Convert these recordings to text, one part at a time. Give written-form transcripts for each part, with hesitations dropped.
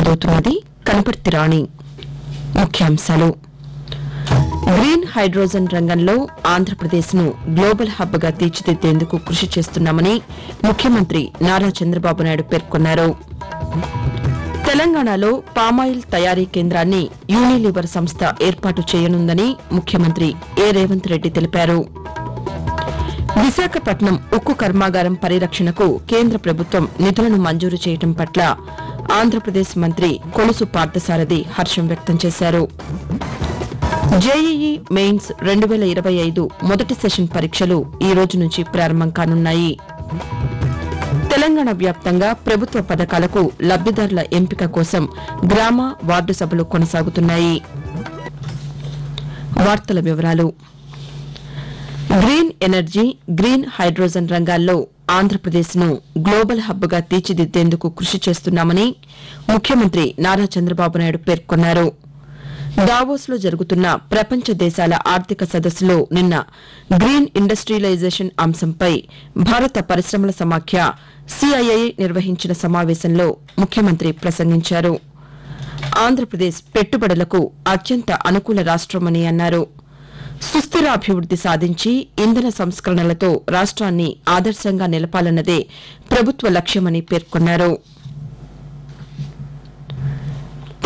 చదువుతున్నది కనపర్తి రాణి. ముఖ్యాంశాలు. Green hydrogen రంగంలో ఆంధ్రప్రదేశ్ను గ్లోబల్ హబ్గా తీర్చిదిద్దేందుకు కృషి చేస్తున్నామని ముఖ్యమంత్రి నారా చంద్రబాబు నాయుడు పేర్కొన్నారు. తెలంగాణలో పామాయిల్ తయారీ కేంద్రాన్ని యూనిలీవర్ సంస్థ ఏర్పాటు చేయనుందని ముఖ్యమంత్రి ఏ రేవంత్ రెడ్డి తెలిపారు. విశాఖపట్నం ఉక్కు కర్మాగారం పరిరక్షణకు కేంద్ర ప్రభుత్వం నిధులను మంజూరు చేయడం పట్ల ఆంధ్రప్రదేశ్ మంత్రి కొలుసు పార్థసారథి హర్షం వ్యక్తం చేశారు. జేఈఈ మెయిన్స్ 2025 మొదటి సెషన్ పరీక్షలు ఈ రోజు నుంచి ప్రారంభం కానున్నాయి. తెలంగాణ వ్యాప్తంగా ప్రభుత్వ పథకాలకు లబ్దిదారుల ఎంపిక కోసం గ్రామ వార్డు సభలు కొనసాగుతున్నాయి. వార్తల వివరాలు. గ్రీన్ ఎనర్జీ, గ్రీన్ హైడ్రోజన్ రంగాల్లో ఆంధ్రప్రదేశ్ను గ్లోబల్ హబ్గా తీర్చిదిద్దేందుకు కృషి చేస్తున్నామని ముఖ్యమంత్రి నారా చంద్రబాబు నాయుడు పేర్కొన్నారు. దావోస్లో జరుగుతున్న ప్రపంచ దేశాల ఆర్థిక సదస్సులో నిన్న గ్రీన్ ఇండస్ట్రియలైజేషన్ అంశంపై భారత పరిశ్రమల సమాఖ్య సిఐఐ నిర్వహించిన సమావేశంలో ముఖ్యమంత్రి ప్రసంగించారు. ఆంధ్రప్రదేశ్ పెట్టుబడులకు అత్యంత అనుకూల రాష్టమని అన్నారు. సుస్థిరాభివృద్ది సాధించి ఇంధన సంస్కరణలతో రాష్ట్రాన్ని ఆదర్శంగా నిలపాలన్నదే ప్రభుత్వ లక్ష్యమని పేర్కొన్నారు.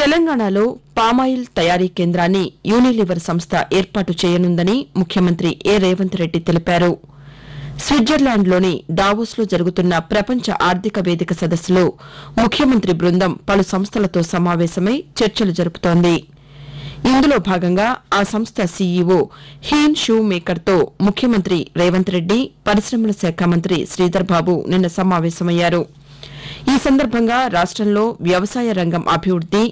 తెలంగాణలో పామాయిల్ తయారీ కేంద్రాన్ని యూనిలీవర్ సంస్థ ఏర్పాటు చేయనుందని ముఖ్యమంత్రి ఏ రేవంత్ రెడ్డి తెలిపారు. స్విట్జర్లాండ్లోని దావోస్లో జరుగుతున్న ప్రపంచ ఆర్థిక వేదిక సదస్సులో ముఖ్యమంత్రి బృందం పలు సంస్థలతో సమావేశమై చర్చలు జరుపుతోంది. ఇందులో భాగంగా ఆ సంస్థ సీఈఓ హీన్ షూ మేకర్తో ముఖ్యమంత్రి రేవంత్ రెడ్డి, పరిశ్రమల శాఖ మంత్రి శ్రీధర్ బాబు నిన్న సమావేశమయ్యారు. ఈ సందర్భంగా రాష్టంలో వ్యవసాయ రంగం అభివృద్ది,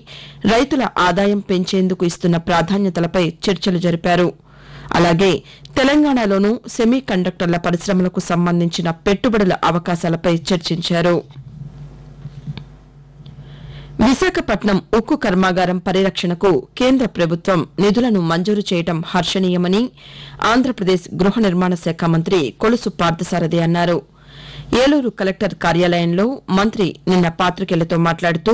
రైతుల ఆదాయం పెంచేందుకు ఇస్తున్న ప్రాధాన్యతలపై చర్చలు జరిపారు. అలాగే తెలంగాణలోనూ సెమీ కండక్టర్ల పరిశ్రమలకు సంబంధించిన పెట్టుబడుల అవకాశాలపై చర్చించారు. విశాఖపట్నం ఉక్కు కర్మాగారం పరిరక్షణకు కేంద్ర ప్రభుత్వం నిధులను మంజూరు చేయడం హర్షణీయమని ఆంధ్రప్రదేశ్ గృహ నిర్మాణ శాఖ మంత్రి కొలుసు పార్థసారథి అన్నారు. ఏలూరు కలెక్టర్ కార్యాలయంలో మంత్రి నిన్న పాతికేయులతో మాట్లాడుతూ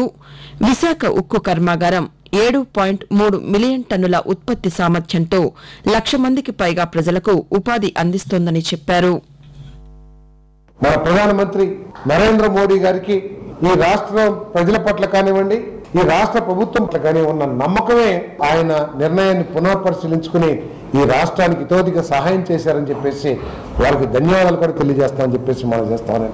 విశాఖ ఉక్కు కర్మాగారం 7.3 మిలియన్ టన్నుల ఉత్పత్తి సామర్థ్యంతో 1,00,000 మందికి పైగా ప్రజలకు ఉపాధి అందిస్తోందని చెప్పారు. మన ప్రధానమంత్రి నరేంద్ర మోడీ గారికి ఈ రాష్ట్రం ప్రజల పట్ల కానివ్వండి, ఈ రాష్ట్ర ప్రభుత్వం పట్ల కానీ ఉన్న నమ్మకమే ఆయన నిర్ణయాన్ని పునఃపరిశీలించుకుని ఈ రాష్ట్రానికి ఇతోదిగా సహాయం చేశారని చెప్పేసి వారికి ధన్యవాదాలు కూడా తెలియజేస్తామని చెప్పేసి మనం చేస్తామని.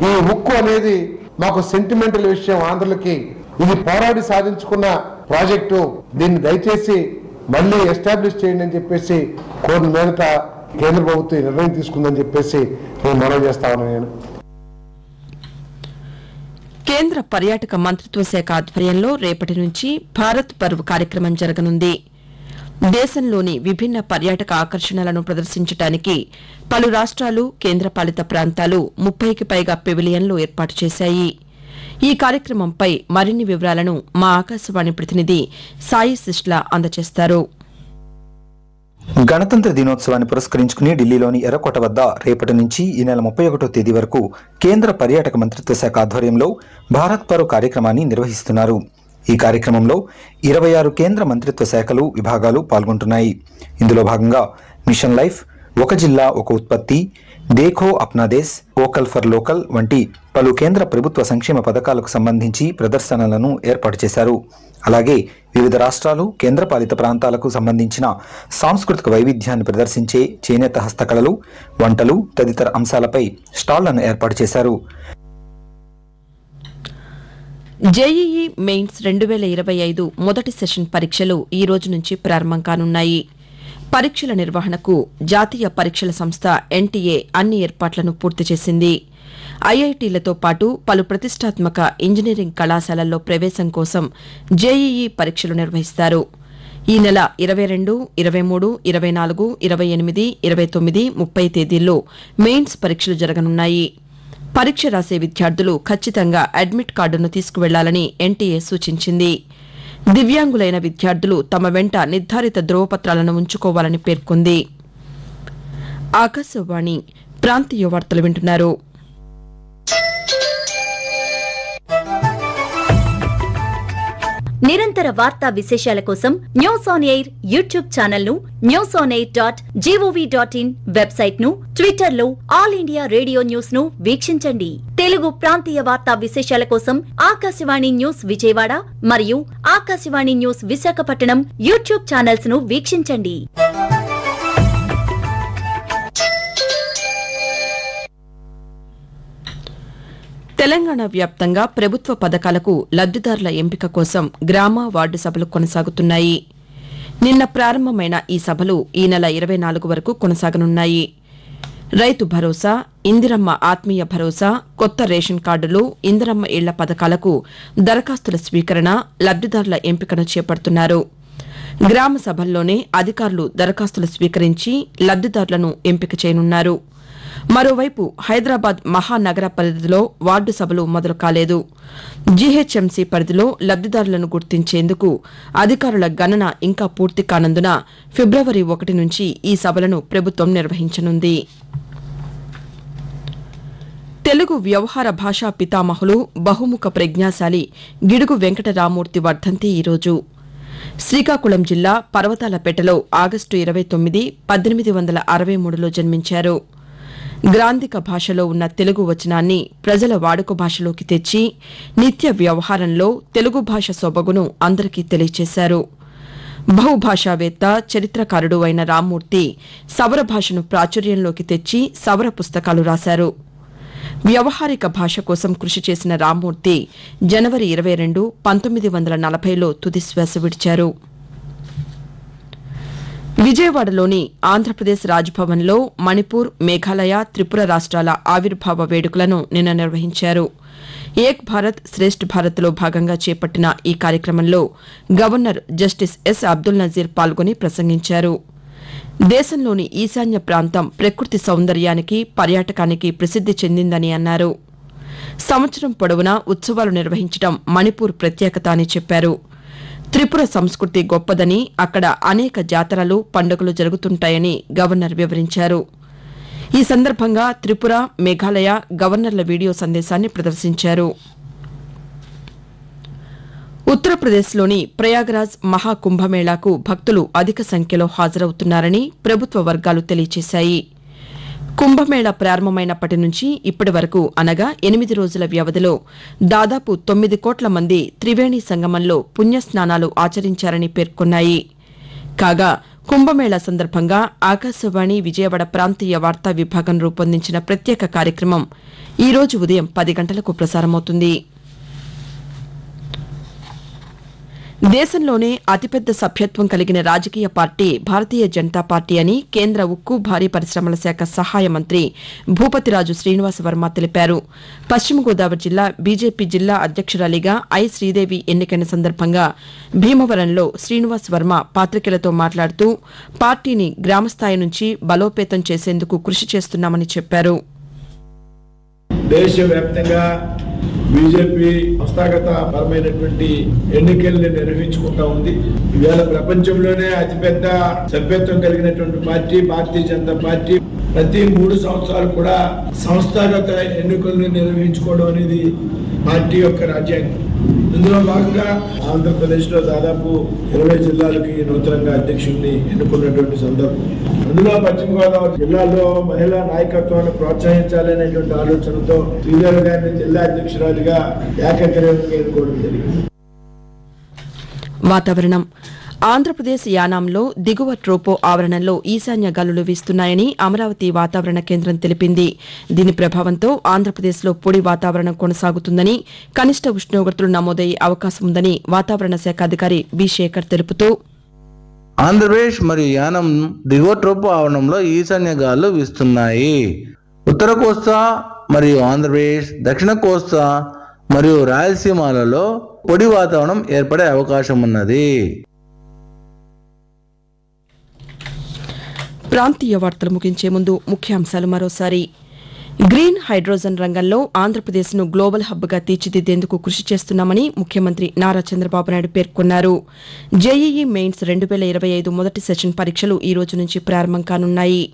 ఈ ఉక్కు అనేది మాకు సెంటిమెంటల్ విషయం. ఆంధ్రులకి ఇది పోరాడి సాధించుకున్న ప్రాజెక్టు. దీన్ని దయచేసి మళ్ళీ ఎస్టాబ్లిష్ చేయండి అని చెప్పేసి కోరిన మేరట కేంద్ర ప్రభుత్వం నిర్ణయం తీసుకుందని చెప్పేసి నేను మనవి చేస్తామని. నేను కేంద్ర పర్యాటక మంత్రిత్వ శాఖ ఆధ్వర్యంలో రేపటి నుంచి భారత్ పర్వ్ కార్యక్రమం జరగనుంది. దేశంలోని విభిన్న పర్యాటక ఆకర్షణలను ప్రదర్శించడానికి పలు రాష్ట్రాలు, కేంద్రపాలిత ప్రాంతాలు 30కి పైగా పెవిలియన్లు ఏర్పాటు చేశాయి. ఈ కార్యక్రమంపై మరిన్ని వివరాలను మా ఆకాశవాణి ప్రతినిధి సాయి సిస్లా అందజేస్తారు. గణతంత్ర దినోత్సవాన్ని పురస్కరించుకుని ఢిల్లీలోని ఎర్రకోట వద్ద రేపటి నుంచి ఈ నెల 31వ తేదీ వరకు కేంద్ర పర్యాటక మంత్రిత్వ శాఖ ఆధ్వర్యంలో భారత్ పర్వ్ కార్యక్రమాన్ని నిర్వహిస్తున్నారు. ఈ కార్యక్రమంలో 26 కేంద్ర మంత్రిత్వ శాఖలు, విభాగాలు పాల్గొంటున్నాయి. ఇందులో భాగంగా మిషన్ లైఫ్, ఒక జిల్లా ఒక ఉత్పత్తి, దేఖో అప్నా దేశ్, వోకల్ ఫర్ లోకల్ వంటి పలు కేంద్ర ప్రభుత్వ సంక్షేమ పథకాలకు సంబంధించి ప్రదర్శనలను ఏర్పాటు చేశారు. అలాగే వివిధ రాష్ట్రాలు, కేంద్రపాలిత ప్రాంతాలకు సంబంధించిన సాంస్కృతిక వైవిధ్యాన్ని ప్రదర్శించే చేనేత హస్తకళలు, వంటలు తదితర అంశాలపై స్టాళ్లను ఏర్పాటు చేశారు. జేఈఈ మెయిన్స్ 2025 మొదటి సెషన్ పరీక్షలు ఈ రోజు నుంచి ప్రారంభం కానున్నాయి. పరీక్షల నిర్వహణకు జాతీయ పరీక్షల సంస్థ ఎన్టీఏ అన్ని ఏర్పాట్లను పూర్తి చేసింది. ఐఐటీలతో పాటు పలు ప్రతిష్టాత్మక ఇంజనీరింగ్ కళాశాలల్లో ప్రవేశం కోసం జేఈఈ పరీక్షలు నిర్వహిస్తారు. ఈ నెల 22, 23, 24, 28, 29, 30 తేదీల్లో మెయిన్స్ పరీక్షలు జరగనున్నాయి. పరీక్ష రాసే విద్యార్థులు ఖచ్చితంగా అడ్మిట్ కార్డును తీసుకువెళ్లాలని ఎన్టీఏ సూచించింది. దివ్యాంగులైన విద్యార్థులు తమ వెంట నిర్ధారిత ధ్రువపత్రాలను ఉంచుకోవాలని పేర్కొంది. ఆకాశవాణి ప్రాంతీయ వార్తలు వింటున్నారు. నిరంతర వార్తా విశేషాల కోసం news on air YouTube channel ను, newsonair.gov.in వెబ్సైట్ ను, ట్విట్టర్ లో ఆల్ ఇండియా రేడియో న్యూస్ ను వీక్షించండి. తెలుగు ప్రాంతీయ వార్తా విశేషాల కోసం ఆకాశవాణి న్యూస్ విజయవాడ మరియు Akashvani news Visakhapatnam YouTube channels ను వీక్షించండి. తెలంగాణ వ్యాప్తంగా ప్రభుత్వ పథకాలకు లబ్దిదారుల ఎంపిక కోసం గ్రామ వార్డు సభలు కొనసాగుతున్నాయి. నిన్న ప్రారంభమైన ఈ సభలు ఈ నెల 24 వరకు కొనసాగనున్నాయి. రైతు భరోసా, ఇందిరమ్మ ఆత్మీయ భరోసా, కొత్త రేషన్ కార్డులు, ఇందిరమ్మ ఇళ్ల పథకాలకు దరఖాస్తుల స్వీకరణ, లబ్దిదారుల ఎంపికను చేపడుతున్నారు. గ్రామ సభల్లోనే అధికారులు దరఖాస్తులు స్వీకరించి లబ్దిదారులను ఎంపిక చేయనున్నారు. మరోవైపు హైదరాబాద్ మహానగర పరిధిలో వార్డు సభలు మొదలు కాలేదు. జీహెచ్ఎంసీ పరిధిలో లబ్దిదారులను గుర్తించేందుకు అధికారుల గణన ఇంకా పూర్తి కానందున ఫిబ్రవరి 1 నుంచి ఈ సభలను ప్రభుత్వం నిర్వహించనుంది. తెలుగు వ్యవహార భాషా పితామహులు, బహుముఖ ప్రజ్ఞాశాలి గిడుగు వెంకటరామూర్తి వర్ధంతి ఈరోజు. శ్రీకాకుళం జిల్లా పర్వతాలపేటలో ఆగస్టు 29, 1863లో జన్మించారు. గ్రాంధిక భాషలో ఉన్న తెలుగు వచనాన్ని ప్రజల వాడుక భాషలోకి తెచ్చి నిత్య వ్యవహారంలో తెలుగు భాష సొబగును అందరికీ తెలియచేశారు. బహుభాషావేత్త, చరిత్రకారుడు అయిన రామ్మూర్తి సవర భాషను ప్రాచుర్యంలోకి తెచ్చి సవర పుస్తకాలు రాశారు. వ్యవహారిక భాష కోసం కృషి చేసిన రామ్మూర్తి జనవరి 22, 1940లో తుదిశ్వాస విడిచారు. విజయవాడలోని ఆంధ్రప్రదేశ్ రాజ్భవన్లో మణిపూర్, మేఘాలయ, త్రిపుర రాష్ట్రాల ఆవిర్భావ వేడుకలను నిన్న నిర్వహించారు. ఏక్ భారత్ శ్రేష్ఠ్ భారత్లో భాగంగా చేపట్టిన ఈ కార్యక్రమంలో governor justice S Abdul Nazeer పాల్గొని ప్రసంగించారు. దేశంలోని ఈశాన్య ప్రాంతం ప్రకృతి సౌందర్యానికి, పర్యాటకానికి ప్రసిద్ది చెందిందని అన్నారు. సంవత్సరం పొడవునా ఉత్సవాలు నిర్వహించడం మణిపూర్ ప్రత్యేకత అని చెప్పారు. త్రిపుర సంస్కృతి గొప్పదని, అక్కడ అనేక జాతరలు, పండుగలు జరుగుతుంటాయని గవర్నర్ వివరించారు. ఈ సందర్భంగా త్రిపుర, మేఘాలయ గవర్నర్ల వీడియో సందేశాన్ని ప్రదర్శించారు. ఉత్తరప్రదేశ్లోని ప్రయాగ్రాజ్ మహాకుంభమేళాకు భక్తులు అధిక సంఖ్యలో హాజరవుతున్నారని ప్రభుత్వ వర్గాలు తెలియజేశాయి. కుంభమేళా ప్రారంభమైనప్పటి నుంచి ఇప్పటి వరకు అనగా 8 రోజుల వ్యవధిలో దాదాపు 9 కోట్ల మంది త్రివేణి సంగమంలో పుణ్యస్నానాలు ఆచరించారని పేర్కొన్నాయి. కాగా కుంభమేళా సందర్భంగా ఆకాశవాణి విజయవాడ ప్రాంతీయ వార్తా విభాగం రూపొందించిన ప్రత్యేక కార్యక్రమం ఈ రోజు ఉదయం 10 గంటలకు ప్రసారమవుతుంది. దేశంలోనే అతిపెద్ద సభ్యత్వం కలిగిన రాజకీయ పార్టీ భారతీయ జనతా పార్టీ అని కేంద్ర ఉక్కు, భారీ పరిశ్రమల శాఖ సహాయ మంత్రి భూపతిరాజు శ్రీనివాస వర్మ తెలిపారు. పశ్చిమ గోదావరి జిల్లా బీజేపీ జిల్లా అధ్యక్షురాలిగా ఐ శ్రీదేవి ఎన్నికైన సందర్భంగా భీమవరంలో శ్రీనివాస వర్మ పాతికేయులతో మాట్లాడుతూ పార్టీని గ్రామస్థాయి నుంచి బలోపేతం చేసేందుకు కృషి చేస్తున్నామని చెప్పారు. దేశవ్యాప్తంగా బీజేపీ సంస్థాగత పరమైనటువంటి ఎన్నికల్ని నిర్వహించుకుంటా ఉంది. ఇవాళ ప్రపంచంలోనే అతిపెద్ద సభ్యత్వం కలిగినటువంటి పార్టీ భారతీయ జనతా పార్టీ. ప్రతి 3 సంవత్సరాలు కూడా సంస్థాగత ఎన్నికలను నిర్వహించుకోవడం అనేది పార్టీ యొక్క రాజ్యాంగం. ఇందులో భాగంగా ఆంధ్రప్రదేశ్ లో దాదాపు 20 జిల్లాలకి నూతనంగా అధ్యక్షుడిని ఎన్నుకున్నటువంటి సందర్భం. అందులో పశ్చిమ గోదావరి జిల్లాలో మహిళా నాయకత్వాన్ని ప్రోత్సహించాలనేటువంటి ఆలోచనతో శ్రీదేవి గారిని జిల్లా అధ్యక్షురాలిగా ఏకగ్రీవంగా ఎన్నుకోవడం జరిగింది. వాతావరణం. ఆంధ్రప్రదేశ్ యానాంలో దిగువ ట్రోపో ఆవరణంలో ఈశాన్య గాలులు వీస్తున్నాయని అమరావతి వాతావరణ కేంద్రం తెలిపింది. దీని ప్రభావంతో ఆంధ్రప్రదేశ్లో పొడి వాతావరణం కొనసాగుతుందని, కనిష్ట ఉష్ణోగ్రతలు నమోదయ్యే అవకాశం ఉందని వాతావరణ శాఖ అధికారి బి శేఖర్ తెలుపుతూ, ఆంధ్రప్రదేశ్ మరియు యానం దిగువ ట్రోపో ఆవరణంలో ఈశాన్య గాలులు వీస్తున్నాయి. ఉత్తర కోస్తా మరియు ఆంధ్రప్రదేశ్, దక్షిణ కోస్తా మరియు రాయలసీమలలో పొడి వాతావరణం ఏర్పడే అవకాశం ఉన్నది. ప్రాంతీయ వార్తలు ముగించే ముందు ముఖ్యాంశాలు మరోసారి. గ్రీన్ హైడ్రోజన్ రంగంలో ఆంధ్రప్రదేశ్ను గ్లోబల్ హబ్గా తీర్చిదిద్దేందుకు కృషి చేస్తున్నామని ముఖ్యమంత్రి నారా చంద్రబాబు నాయుడు పేర్కొన్నారు. జేఈఈ మెయిన్స్ 2025 మొదటి సెషన్ పరీక్షలు ఈ రోజు నుంచి ప్రారంభం కానున్నాయి.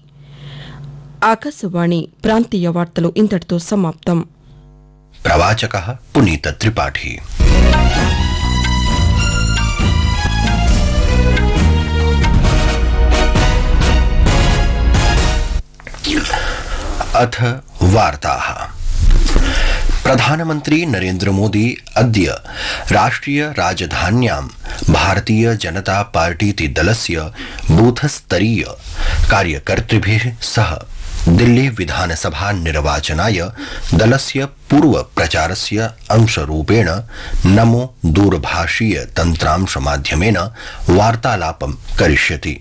ఆకాశవాణి ప్రాంతీయ వార్తలు ఇంతటితో సమాప్తం. ప్రవాచకః పునీత త్రిపాఠి. अथ वार्ताः। प्रधानमन्त्री नरेन्द्र मोदी अद्य राष्ट्रिय राजधान्यां भारतीय जनता पार्टीति दलस्य बूथस्तरीय कार्यकर्तृभिः सह दिल्ली विधानसभा निर्वाचनाय दलस्य पूर्व प्रचारस्य अंशरूपेण नमो दूरभाषीय तन्त्रांश माध्यमेन वार्तालापं करिष्यति।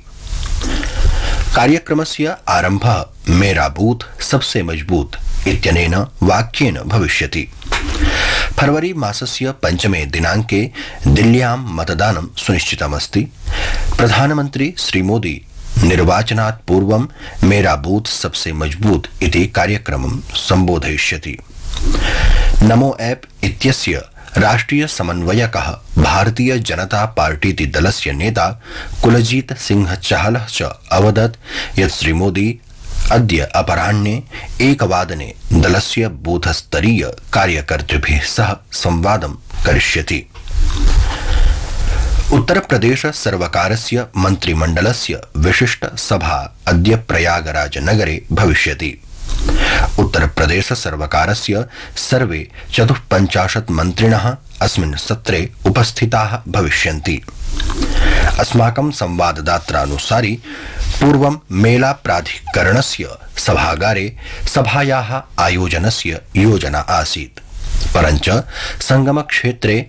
कार्यक्रमस्य आरम्भः मेरा बूथ सबसे मजबूत इत्यनेन वाक्येन भविष्यति। फरवरी मासस्य 5 दिनाङ्के दिल्ल्यां मतदानं सुनिश्चितमस्ति। प्रधानमन्त्री श्रीमोदी निर्वाचनात् पूर्वं मेरा बूथ सबसे मजबूत इति कार्यक्रमं सम्बोधयिष्यति। नमो ऐप इत्यस्य राष्ट्रिय समन्वयकः भारतीय जनता पार्टीति दलस्य नेता कुलजीत सिंह चाहलः च अवदत् यत् श्रीमोदी अद्य अपराह्ने 1 दलस्य बूथस्तरीय कार्यकर्तृभिः सह संवादं करिष्यति। उत्तर प्रदेश सर्वकारस्य मन्त्रिमण्डलस्य विशिष्ट सभा अद्य प्रयागराज नगरे भविष्यति। उत्तर प्रदेश सर्वकारस्य सर्वे 54 मन्त्रिणः अस्मिन् सत्रे उपस्थिताः भविष्यन्ति। अस्माकं संवाददात्रानुसारि पूर्वं मेला प्राधिकरणस्य सभागारे सभायाः आयोजनस्य योजना आसीत्, परञ्च संगमक्षेत्रे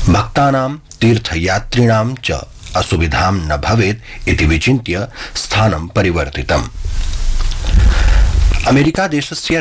भक्तानां तीर्थयात्रिणां च असुविधां न भवेत् इति विचिन्त्य स्थानं परिवर्तितम्। अमेरिका देशस्य